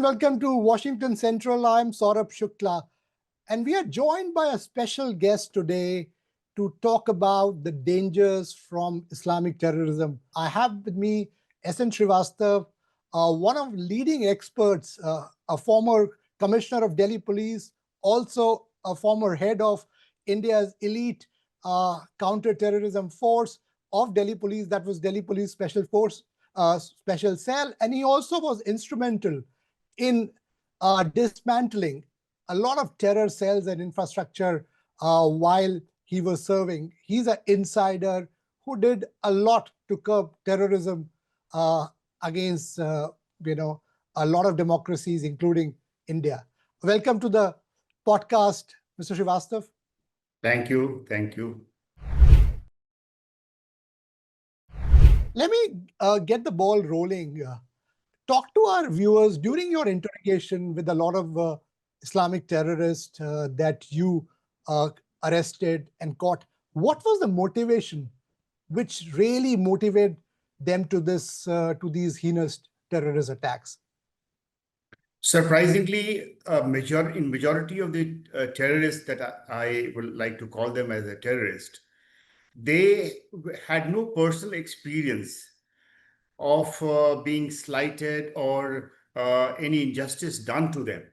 welcome to Washington Central. I'm Saurabh Shukla, and we are joined by a special guest today to talk about the dangers from Islamic terrorism. I have with me S.N. Srivastava, one of leading experts, a former commissioner of Delhi Police, also a former head of India's elite counter-terrorism force of Delhi Police, that was Delhi Police Special Force, Special Cell, and he also was instrumental in dismantling a lot of terror cells and infrastructure while he was serving. He's an insider who did a lot to curb terrorism against, a lot of democracies, including India. Welcome to the podcast, Mr. Srivastava. Thank you. Thank you. Let me get the ball rolling. Talk to our viewers during your interrogation with a lot of Islamic terrorists that you arrested and caught. What was the motivation which really motivated them to these heinous terrorist attacks? Surprisingly, in majority of the terrorists that I would like to call them as a terrorist, they had no personal experience of being slighted or any injustice done to them.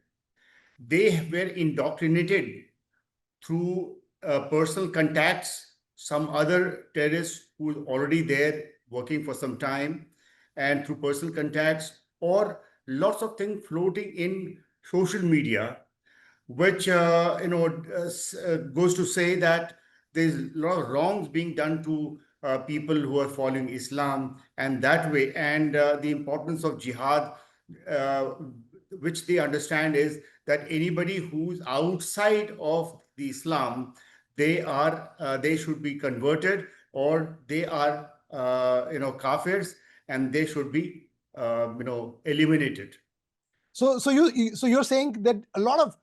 They were indoctrinated through personal contacts, some other terrorists who were already there working for some time, and through personal contacts or lots of things floating in social media, which goes to say that there's a lot of wrongs being done to people who are following Islam, and that way, and the importance of jihad, which they understand is that anybody who's outside of the Islam, they should be converted, or they are kafirs, and they should be eliminated. So you're saying that a lot of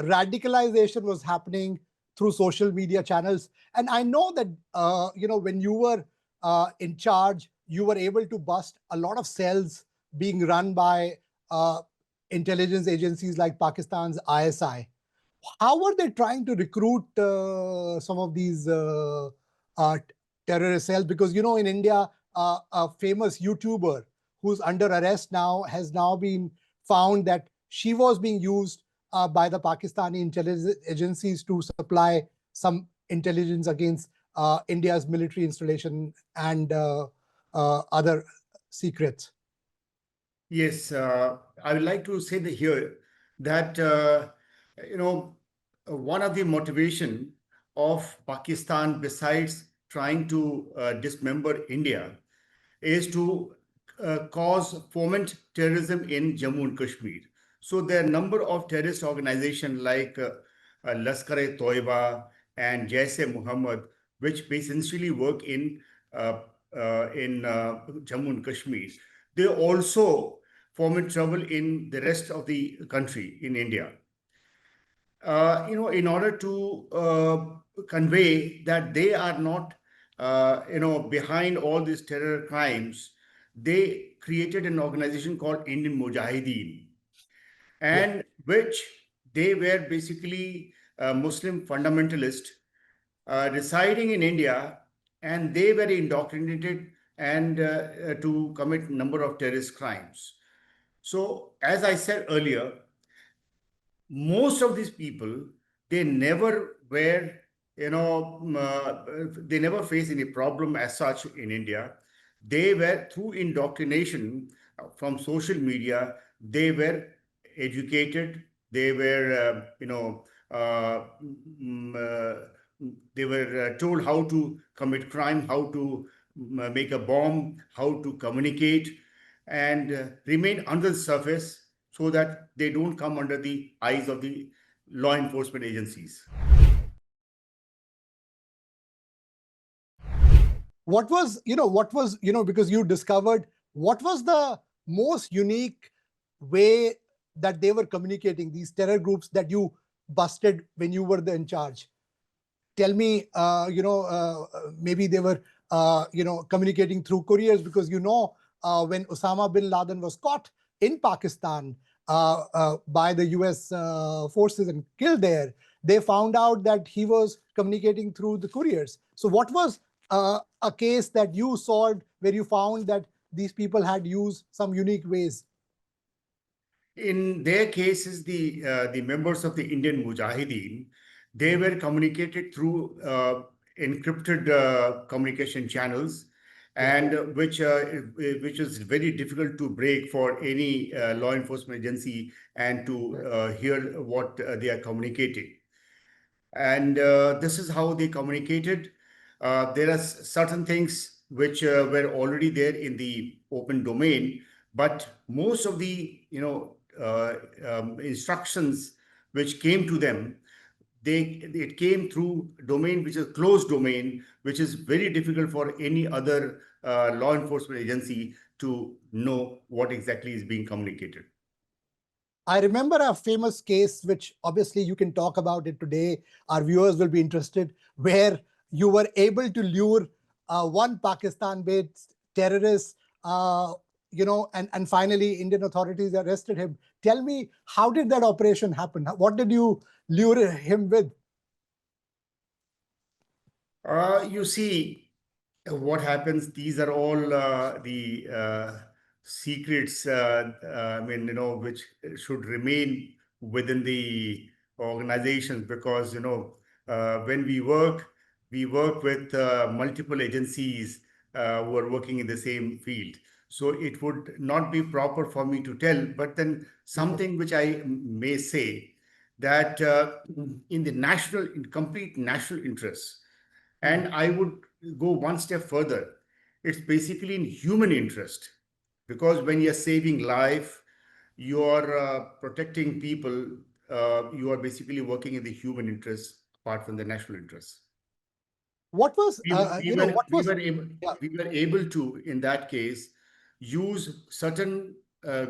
radicalization was happening through social media channels, and I know that when you were in charge, you were able to bust a lot of cells being run by intelligence agencies like Pakistan's ISI. How were they trying to recruit some of these terrorist cells? Because in India, a famous YouTuber who's under arrest now has now been found that she was being used by the Pakistani intelligence agencies to supply some intelligence against India's military installation and other secrets. Yes, I would like to say here that one of the motivation of Pakistan, besides trying to dismember India, is to foment terrorism in Jammu and Kashmir. So there are a number of terrorist organizations like Lashkar-e-Toiba and Jaish-e-Muhammad, which essentially work in Jammu and Kashmir. They also foment trouble in the rest of the country in India. In order to convey that they are not, behind all these terror crimes, they created an organization called Indian Mujahideen, and which they were basically Muslim fundamentalists residing in India, and they were indoctrinated and to commit a number of terrorist crimes. So, as I said earlier, most of these people, they never were, they never faced any problem as such in India. They were, through indoctrination from social media, they were educated, they were, they were told how to commit crime, how to make a bomb, how to communicate, and remain under the surface so that they don't come under the eyes of the law enforcement agencies. Because you discovered, what was the most unique way that they were communicating, these terror groups that you busted when you were in charge? Tell me, maybe they were, communicating through couriers, because when Osama bin Laden was caught in Pakistan, by the US forces and killed there, they found out that he was communicating through the couriers. So what was a case that you solved where you found that these people had used some unique ways? In their cases, the members of the Indian Mujahideen, they were communicated through encrypted communication channels, Yeah, and which is very difficult to break for any law enforcement agency and to right. hear what they are communicating. And this is how they communicated. There are certain things which were already there in the open domain, but most of the instructions which came to them, it came through domain which is closed domain, which is very difficult for any other law enforcement agency to know what exactly is being communicated. I remember a famous case, which obviously you can talk about it today. Our viewers will be interested, where you were able to lure one Pakistan-based terrorist, and finally Indian authorities arrested him. Tell me, how did that operation happen? What did you lure him with? You see, what happens, these are all the secrets, I mean, which should remain within the organizations, because, when we work with multiple agencies who are working in the same field. So it would not be proper for me to tell, but then Okay. something which I may say, that in the in complete national interest, Hmm. and I would go one step further. It's basically in human interest, because when you're saving life, you are protecting people, you are basically working in the human interest apart from the national interest. What was, what We was, were able, yeah, to, in that case, use certain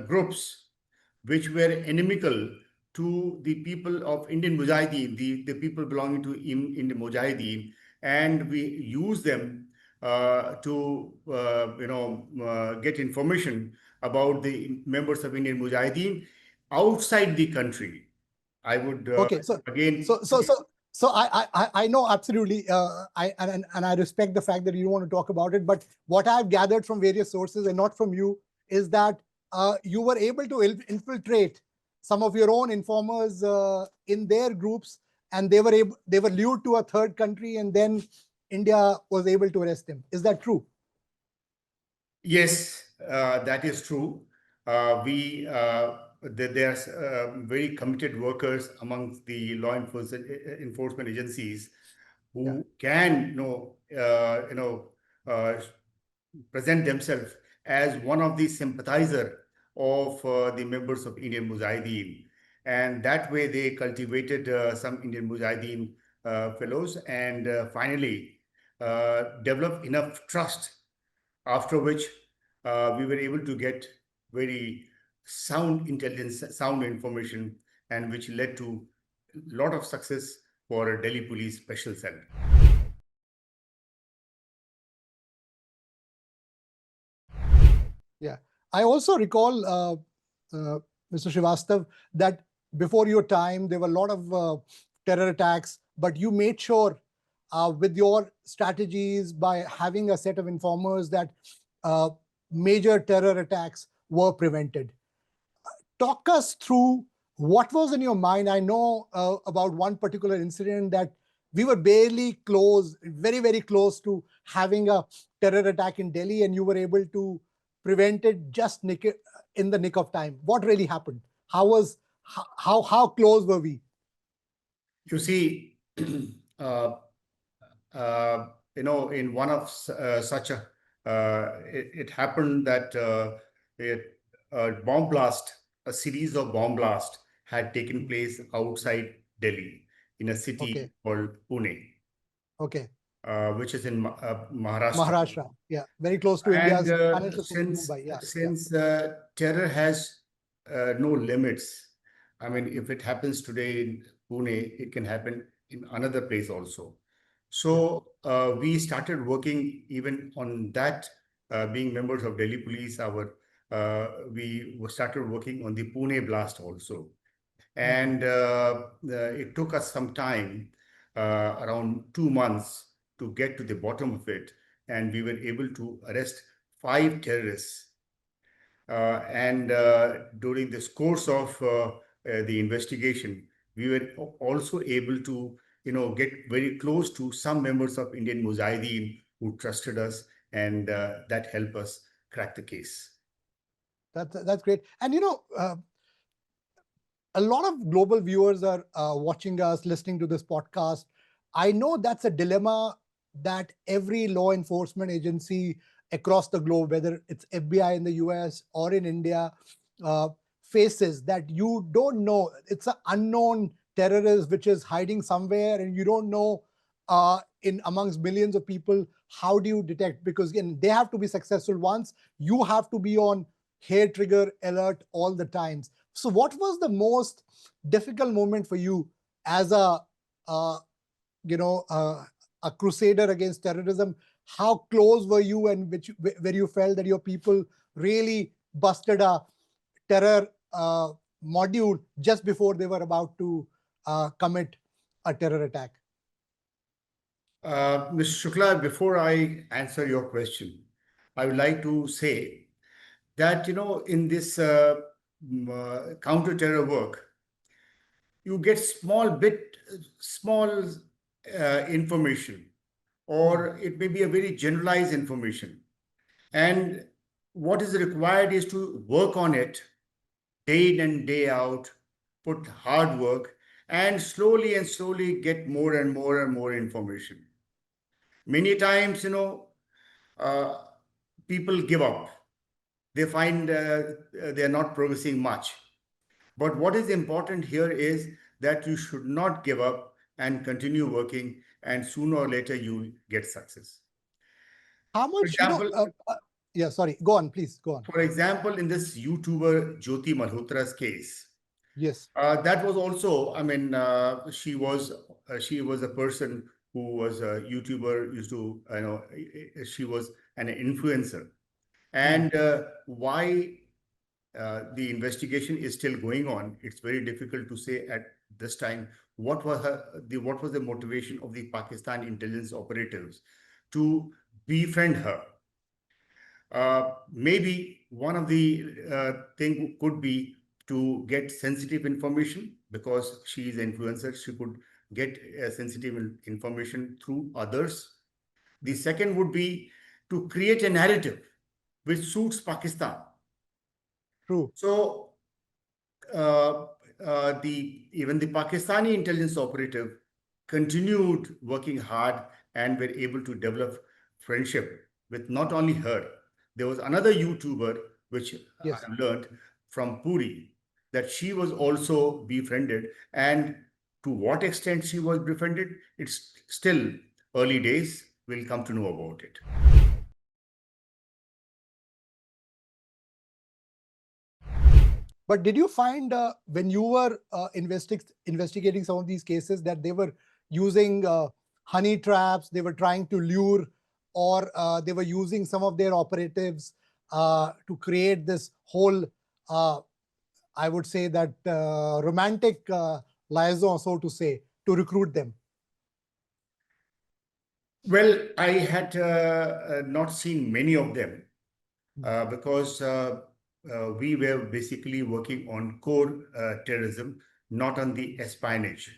groups which were inimical to the people of Indian Mujahideen, the people belonging to Indian Mujahideen, and we use them to get information about the members of Indian Mujahideen outside the country. I would okay. again. So, so, so, so I know absolutely. And I respect the fact that you don't want to talk about it. But what I've gathered from various sources, and not from you, is that you were able to infiltrate some of your own informers in their groups, and they were lured to a third country, and then India was able to arrest them. Is that true? Yes, that is true. There's very committed workers amongst the law enforcement agencies Yeah. who can, uh, present themselves as one of the sympathizer of the members of Indian Mujahideen, and that way they cultivated some Indian Mujahideen fellows, and finally developed enough trust, after which we were able to get very sound intelligence, sound information, and which led to a lot of success for Delhi Police Special Cell. Yeah. I also recall, Mr. Srivastav, that before your time, there were a lot of terror attacks, but you made sure with your strategies by having a set of informers that uh, major terror attacks were prevented. Talk us through what was in your mind. I know about one particular incident that we were barely close, very, very close to having a terror attack in Delhi, and you were able to prevent it just in the nick of time. What really happened? How close were we? You see, uh, uh, in one of such a, it happened that a bomb blast, a series of bomb blasts had taken Hmm. place outside Delhi in a Okay, city called Pune, okay. which is in Maharashtra. Maharashtra, yeah, very close to And India's financial city, Mumbai. Yeah, yeah, terror has no limits. I mean, if it happens today in Pune, it can happen in another place also. yeah. So we started working even on that, being members of Delhi Police. Our we started working on the Pune blast also. Hmm. And it took us some time, around 2 months, to get to the bottom of it. And we were able to arrest 5 terrorists. And during this course of the investigation, we were also able to, get very close to some members of Indian Mujahideen who trusted us, and that helped us crack the case. That's great. And a lot of global viewers are watching us, listening to this podcast. I know that's a dilemma that every law enforcement agency across the globe, whether it's FBI in the US or in India, uh, faces, that you don't know. It's an unknown terrorist which is hiding somewhere, and you don't know in amongst millions of people. How do you detect? Because again, they have to be successful once. You have to be on hair trigger alert all the times. So, what was the most difficult moment for you as uh, you know, a crusader against terrorism? How close were you, and where you felt that your people really busted a terror module just before they were about to commit a terror attack? Mr. Shukla, before I answer your question, I would like to say that, in this counter-terror work, you get small information, Hmm. or it may be a very generalized information. And what is required is to work on it day in and day out, put hard work, and slowly get more and more and more information. Many times, uh, people give up. They find they are not progressing much. But what is important here is that you should not give up and continue working, and sooner or later you will get success. How For much, example, yeah, sorry, go on, please, go on. in this YouTuber Jyoti Malhotra's case, Yes. that was also, I mean, she was a person who was a YouTuber, used to, she was an influencer. Hmm. And why the investigation is still going on, it's very difficult to say at this time what was the motivation of the Pakistan intelligence operatives to befriend her. Maybe one of the thing could be to get sensitive information, because she is an influencer. She could get sensitive information through others. The Hmm. second would be to create a narrative which suits Pakistan. True. So uh, the even the Pakistani intelligence operative continued working hard and were able to develop friendship with not only her. There was another YouTuber which I Yes. have learned from Puri, that she was also befriended, and to what extent she was befriended, it's still early days. We'll come to know about it. But did you find when you were investigating some of these cases that they were using honey traps, they were trying to lure, or they were using some of their operatives to create this whole, uh, I would say that romantic liaison, so to say, to recruit them? Well, I had not seen many of them, Hmm. because we were basically working on core terrorism, not on the espionage. Okay.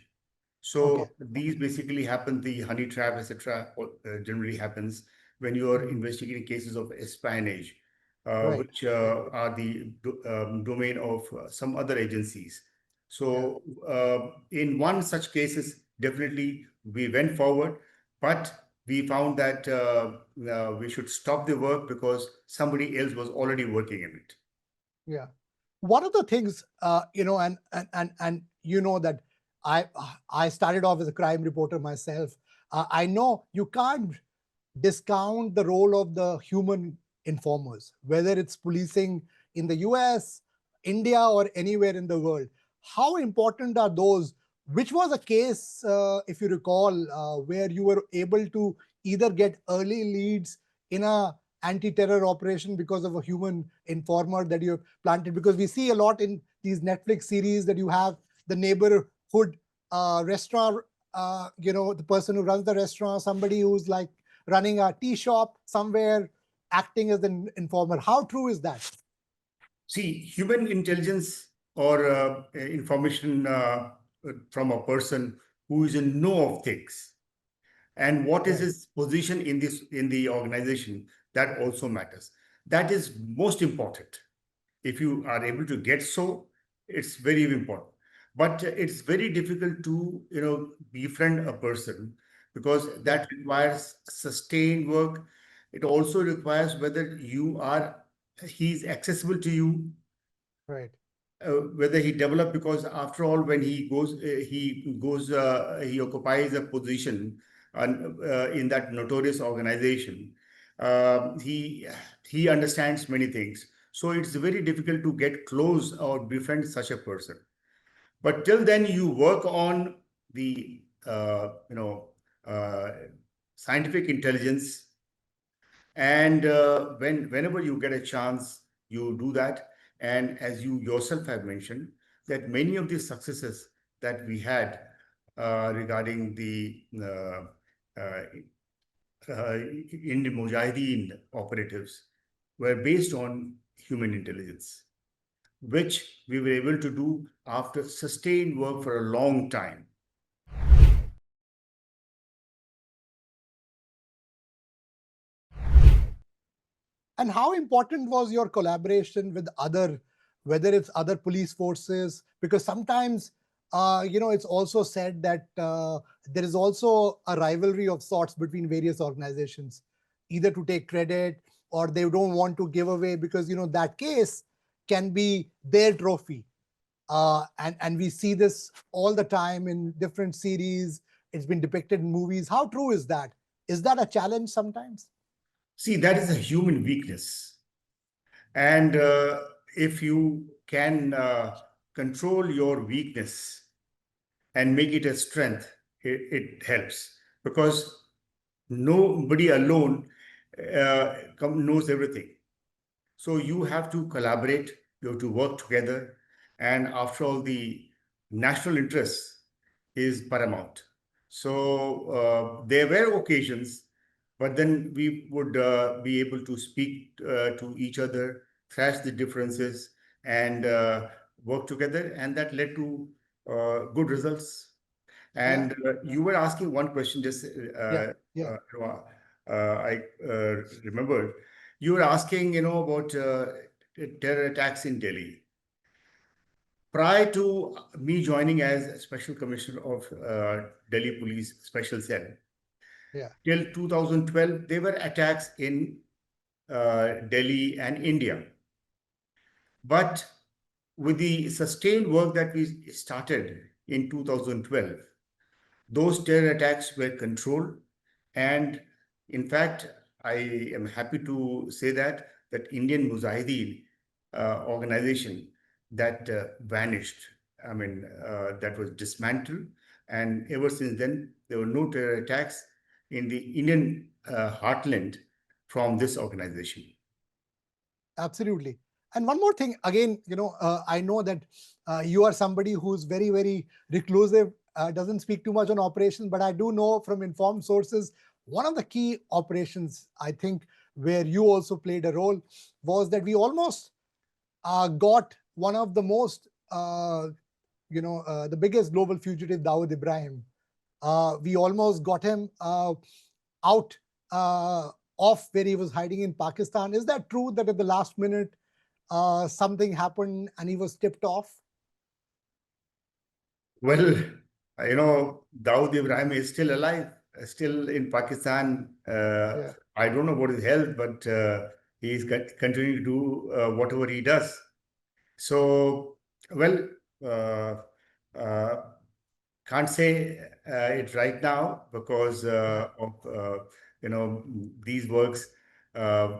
So these basically happen, the honey trap, etc., generally happens when you are Hmm. investigating cases of espionage, Right. which Right. are the domain of some other agencies. Yeah. So in one such cases, definitely we went forward, but we found that we should stop the work because somebody else was already working in it. Yeah. One of the things, and you know that I I started off as a crime reporter myself. I know you can't discount the role of the human informers, whether it's policing in the US, India, or anywhere in the world. How important are those? Which was a case, if you recall, where you were able to either get early leads in a anti-terror operation because of a human informer that you have planted? Because we see a lot in these Netflix series that you have the neighborhood restaurant, the person who runs the restaurant, somebody who's like running a tea shop somewhere, acting as an informer. How true is that? See, human intelligence or information from a person who is in know of things and what is Right. his position in the organization, that also matters. That is most important. If you are able to get so, it's very important. But it's very difficult to befriend a person, because Yeah. that requires sustained work. It also requires whether he's accessible to you, Right. whether he developed, because after all, when he occupies a position in that notorious organization, he understands many things, so it's very difficult to get close or befriend such a person. But till then, you work on the uh, scientific intelligence, and whenever you get a chance, you do that. And as you yourself have mentioned, that many of the successes that we had regarding the Indian Mujahideen operatives were based on human intelligence, which we were able to do after sustained work for a long time. And how important was your collaboration with other, whether it's other police forces? Because sometimes, it's also said that there is also a rivalry of sorts between various organizations, either to take credit or they don't want to give away because, that case can be their trophy. And we see this all the time in different series. It's been depicted in movies. How true is that? Is that a challenge sometimes? See, that is a human weakness. And if you can control your weakness and make it a strength, it helps, because nobody alone knows everything. So you have to collaborate, you have to work together, and after all, the national interest is paramount. So there were occasions, but then we would be able to speak to each other, thrash the differences, and work together, and that led to good results. Yeah. And you were asking one question, just Yeah. Yeah. I remembered. You were asking, about terror attacks in Delhi. Prior to me joining as Special Commissioner of Delhi Police Special Cell, Yeah. till 2012, there were attacks in Delhi and India. But with the sustained work that we started in 2012, those terror attacks were controlled. And in fact, I am happy to say that Indian Mujahideen organization that vanished. I mean, that was dismantled. And ever since then, there were no terror attacks in the Indian heartland from this organization. Absolutely. And one more thing, again, I know that you are somebody who's very, very reclusive, doesn't speak too much on operations, but I do know from informed sources, one of the key operations, I think, where you also played a role was that we almost got one of the most, the biggest global fugitive, Dawood Ibrahim. We almost got him out of where he was hiding in Pakistan. Is that true that at the last minute something happened and he was tipped off? Well, Dawood Ibrahim is still alive, still in Pakistan. Yeah. I don't know what his health, but he is continuing to do whatever he does. So, well, uh, uh, can't say it right now because Yeah. of these works. Uh,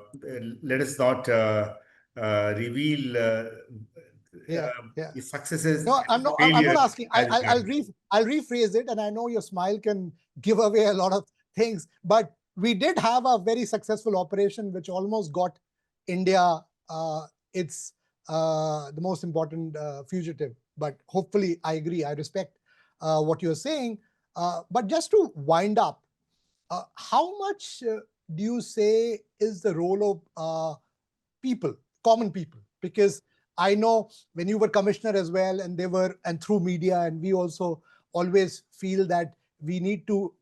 Let us not reveal Yeah. Yeah. the successes No, and I'm not failures asking. as it happens. I'll rephrase it, and I know your smile can give away a lot of things. But we did have a very successful operation which almost got India its the most important fugitive. But hopefully, I agree. I respect what you're saying. But just to wind up, how much do you say is the role of people, common people? Because I know when you were commissioner as well, and they were, and through media, and we also always feel that we need to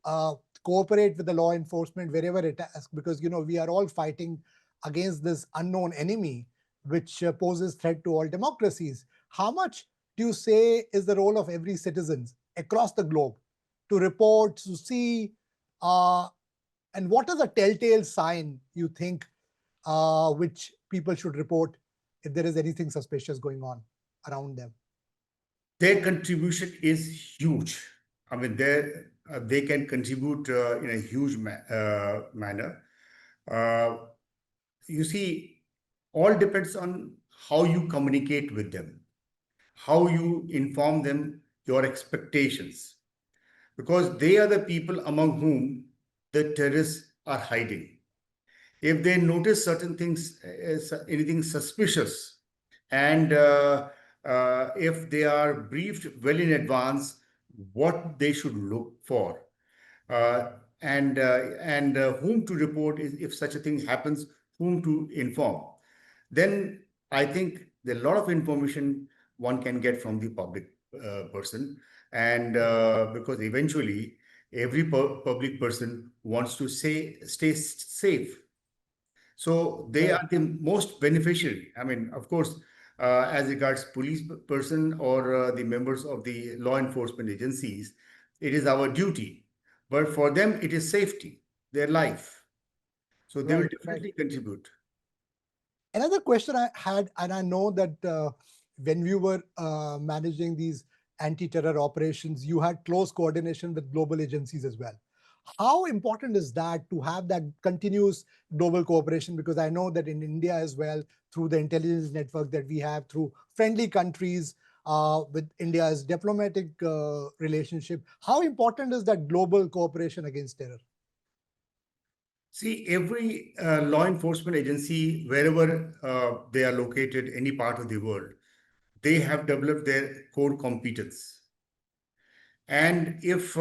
cooperate with the law enforcement wherever it is, because we are all fighting against this unknown enemy which poses threat to all democracies. How much do you say is the role of every citizen across the globe to report, to see, uh, and what is a telltale sign you think which people should report if there is anything suspicious going on around them? Their contribution is huge. I mean, they can contribute in a huge manner. Uh, you see, all depends on how you communicate with them, how you inform them your expectations, because they are the people among whom the terrorists are hiding. If they notice certain things, anything suspicious, and if they are briefed well in advance what they should look for, uh, and whom to report if such a thing happens, whom to inform, then I think there are a lot of information one can get from the public person, and because eventually every public person wants to stay safe, so they Right. are the most beneficiary. I mean, of course, as regards police person or the members of the law enforcement agencies, it is our duty. But for them, it is safety, their life. So they will Right. Right. definitely contribute. Another question I had, and I know that when we were managing these anti-terror operations, you had close coordination with global agencies as well. How important is that to have that continuous global cooperation? Because I know that in India as well, through the intelligence network that we have, through friendly countries with India's diplomatic relationship, how important is that global cooperation against terror? See, every law enforcement agency, wherever they are located, any part of the world, they have developed their core competence. And if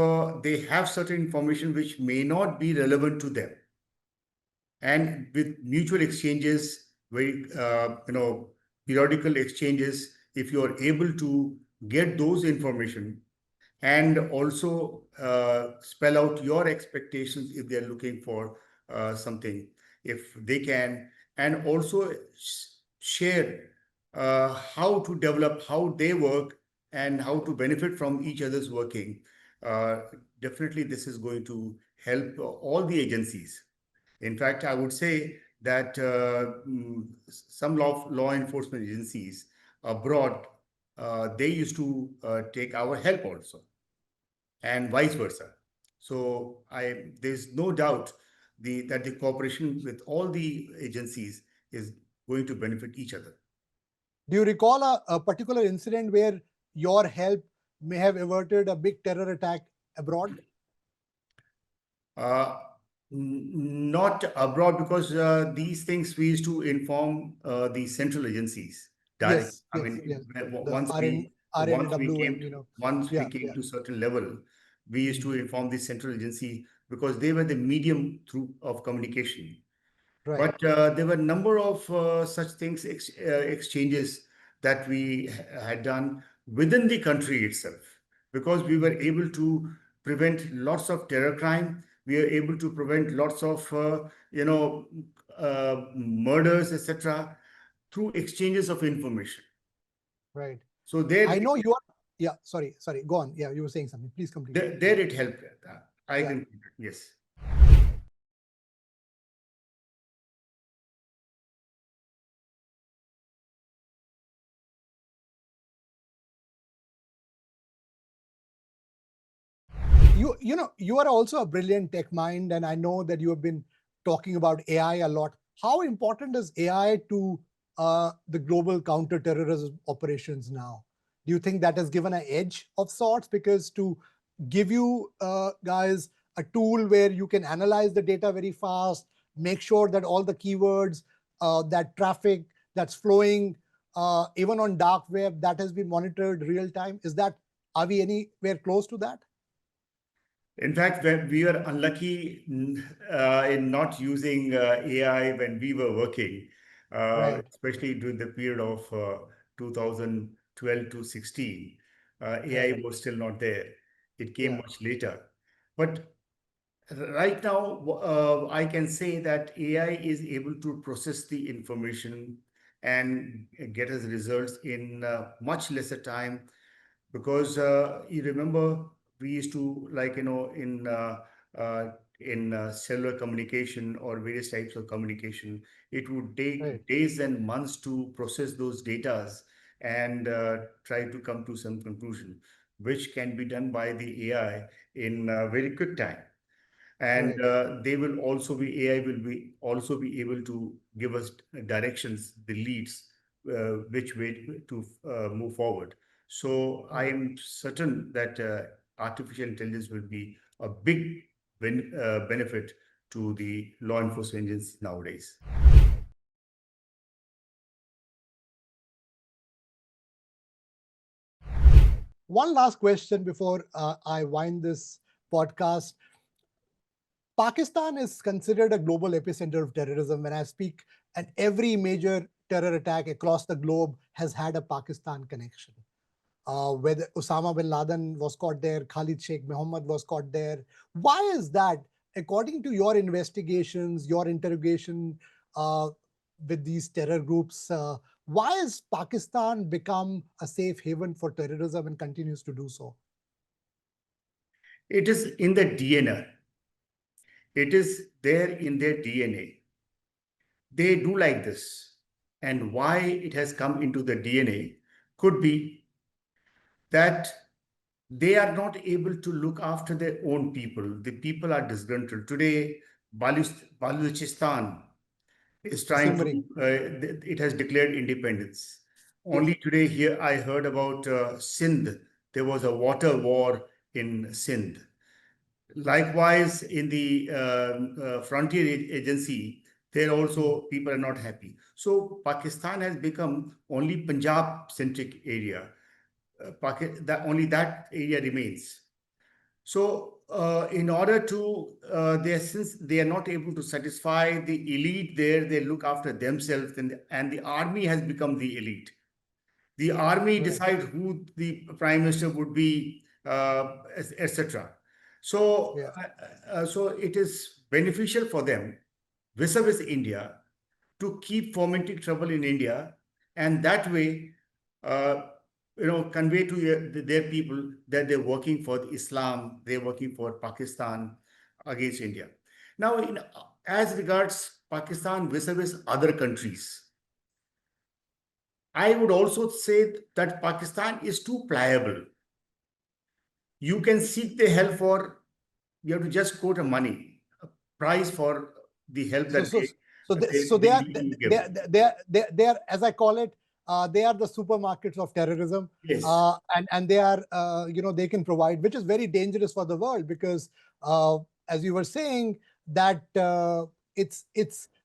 they have certain information which may not be relevant to them, and with mutual exchanges, very periodical exchanges, if you are able to get those information and also spell out your expectations if they're looking for something, if they can, and also share how to develop, how they work, and how to benefit from each other's working. uh, Definitely this is going to help all the agencies. In fact, I would say that some law enforcement agencies abroad, they used to take our help also, and vice versa. So there's no doubt that the cooperation with all the agencies is going to benefit each other. Do you recall a particular incident where your help may have averted a big terror attack abroad? Uh, Not abroad, because these things we used to inform the central agencies directly. Yes, I yes, mean, yes. The RNW and once we yeah, came yeah. to certain level, we used to Mhm. inform the central agency because they were the medium through of communication. Right, But there were a number of such things, exchanges that we had done within the country itself, because we were able to prevent lots of terror crime. We are able to prevent lots of, murders, etc., through exchanges of information. right. So there, I know you are. Yeah, sorry. Go on. Yeah, you were saying something. Please complete. there it helped. I Yeah. can, yes. You are also a brilliant tech mind, and I know that you have been talking about AI a lot. How important is AI to the global counter-terrorism operations now? Do you think that has given an edge of sorts? Because to give you guys a tool where you can analyze the data very fast, make sure that all the keywords, that traffic that's flowing, even on dark web, that has been monitored real time? Are we anywhere close to that? In fact, we were unlucky in not using AI when we were working, Right. especially during the period of 2012 to 16. Right. AI was still not there. It came Yeah. much later. But right now, I can say that AI is able to process the information and get us results in much lesser time, because you remember we used to, like, cellular communication or various types of communication, it would Right. take days and months to process those datas and try to come to some conclusion, which can be done by the AI in a very quick time. And Right. they will also be AI will be also be able to give us directions, the leads, which way to move forward. So I Right. am certain that artificial intelligence will be a big benefit to the law enforcement agencies nowadays. One last question before I wind this podcast. Pakistan is considered a global epicenter of terrorism when I speak, and every major terror attack across the globe has had a Pakistan connection. Whether Osama bin Laden was caught there, Khalid Sheikh Mohammed was caught there. Why is that? According to your investigations, your interrogation uh, with these terror groups, why has Pakistan become a safe haven for terrorism and continues to do so? It is in the DNA. It is there in their DNA. They do like this. And why it has come into the DNA could be that they are not able to look after their own people. The people are disgruntled. Today, Baluchistan is trying to, Simmering. it has declared independence. Yes. Only today, here I heard about Sindh. There was a water war in Sindh. Likewise, in the frontier agency, there Mm. also people are not happy. So Pakistan has become only Punjab-centric area. Only that area remains. So, in order to, since they are not able to satisfy the elite there, they look after themselves, and the army has become the elite. The army Right. decides who the prime minister would be, etc. So, Yeah. so it is beneficial for them vis-a-vis India to keep fomenting trouble in India, and that way, uh, convey to their people that they're working for Islam, they're working for Pakistan against India. Now, as regards Pakistan vis-a-vis other countries, I would also say that Pakistan is too pliable. You can seek the help for, you have to just quote a money, a price for the help So that so so they, so they they are will give. they are, as I call it, they are the supermarkets of terrorism. Yes. And they are, they can provide, which is very dangerous for the world, because uh, as you were saying, that it's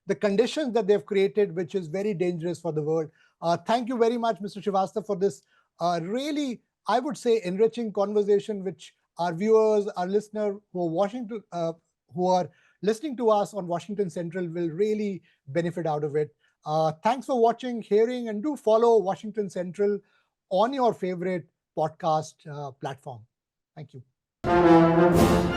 the conditions that they've created which is very dangerous for the world. Thank you very much, Mr. Srivastava, for this really, I would say, enriching conversation, which our viewers, our listener who are who are listening to us on Washington Central will really benefit out of it. Thanks for watching, hearing, and do follow Washington Central on your favorite podcast platform. Thank you.